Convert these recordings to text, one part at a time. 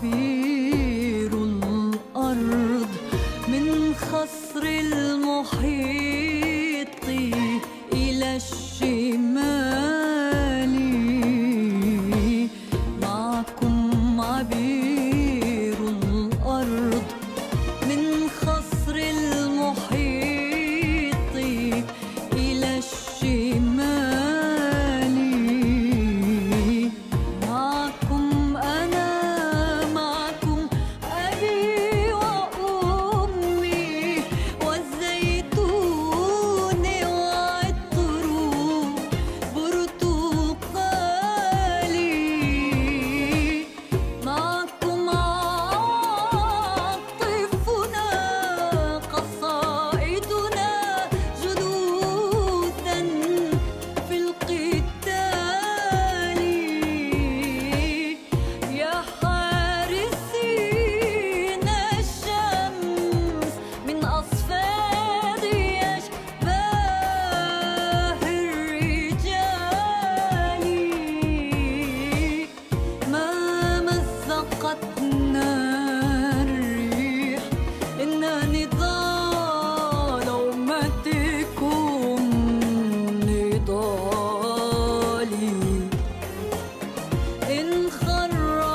عبير الأرض من خصر المحيط إلى الشمال. معكم عبير الأرض من خصر المحيط إلى الشمال. معكم أنا، معكم أبي وأمي والزيتون والعطر برتقالي. معكم عاطفنا قصائدنا جلوسا في القتال. يا حارسين الشمس من أصفاد أشباه الرجال. ما مزقتنا الريح إن نضال أمتكم نضالي. إن خر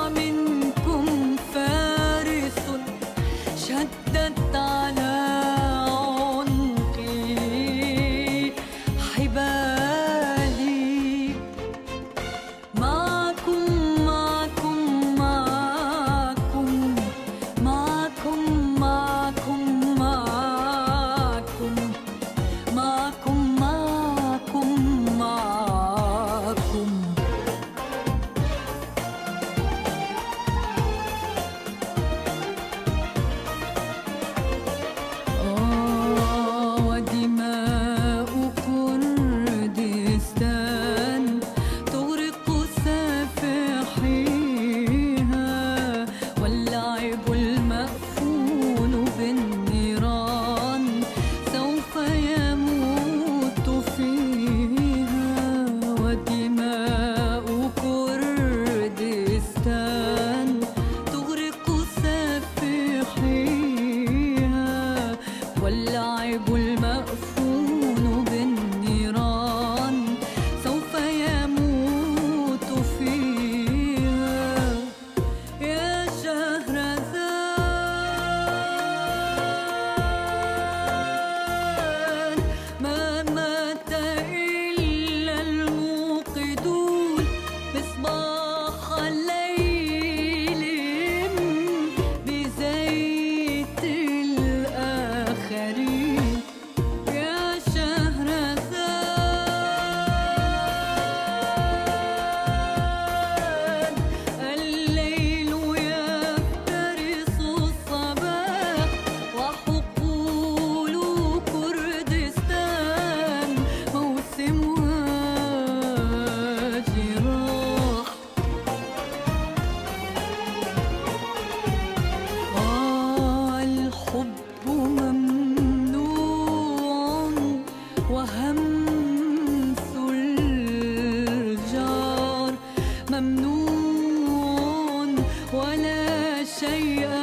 منكم فارس شدت على عنقي حبالي. معكم معكم معكم معكم معكم معكم معكم معكم معكم. ودماء كردستان تغرق سافحيها، واللعب المأفون بالنيران سوف يموت فيها. ودماء كردستان تغرق سافحيها، واللعب المأفون بالنيران سوف يموت فيها. يا شهرزاد ما مات إلا الموقدون مصباح الليل بزيت الآخرين. يا شهرزاد الليل يفترس الصباح، وحقول كردستان موسمها جراح. الحب ممنوع وهمس الجار ممنوع، ولا شيء